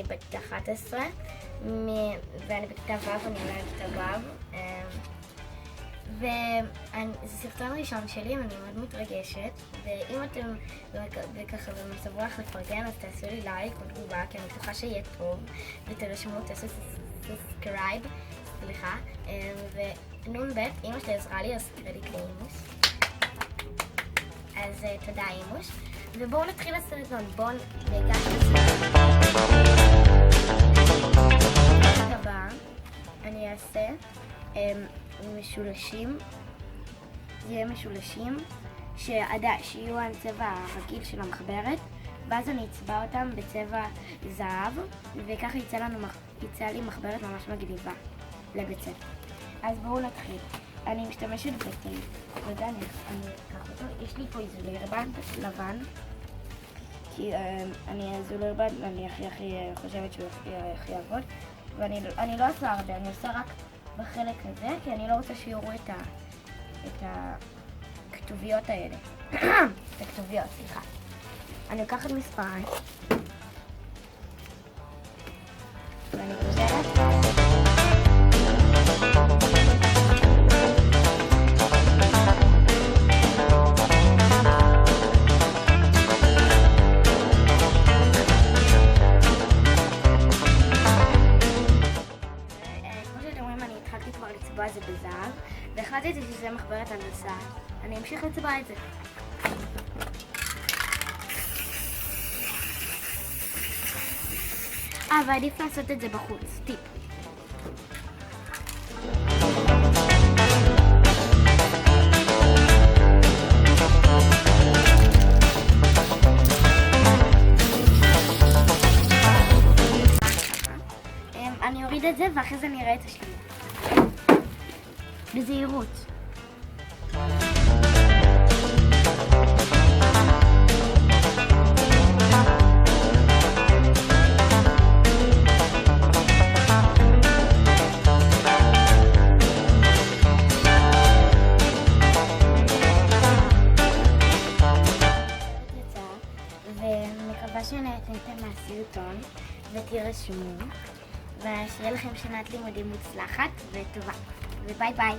בת 11, ואני בכיתה ו', אני עולה לכיתה ו'. וזה סרטון ראשון שלי, ואני מאוד מתרגשת, ואם אתם ככה במצב רוח לפרגן, אז תעשו לי לייק או תגובה, כי אני בטוחה שיהיה טוב, ותרשמו, תעשו סאבסקרייב, סליחה, ונ"ב, אמא שלי עזרה לי, אז קרדיט לאימוש. אז תודה אימוש, ובואו נתחיל לסרטון, בואו ניגש לסרטון. הבא, אני אעשה משולשים, זה יהיה משולשים שיהיו על צבע הרגיל של המחברת, ואז אני אצבע אותם בצבע זהב, וככה יצא לי מחברת ממש מגניבה לבית ספר. אז בואו נתחיל. אני משתמשת בטייפ, רגע, אני אקח אותו. יש לי פה איזולרבנד לבן, כי אני איזולרבנד, אני הכי חושבת שהוא הכי יעבוד, ואני לא עושה הרבה, אני עושה רק בחלק הזה, כי אני לא רוצה שיראו את הכתוביות האלה. את הכתוביות, סליחה. אני לוקחת מספריים, ואני גוזרת. לצבוע זה בזהב, והחלטתי שזה מחברת הנדסה. אני אמשיך לצבוע את זה. ועדיף לעשות את זה בחוץ. טיפ. אני אוריד את זה ואחרי זה נראה את השלילה. בזהירות. ומקווה שנהנתם מהסרטון ותירשמו, ושיהיה לכם שנת לימודים מוצלחת וטובה. וביי ביי.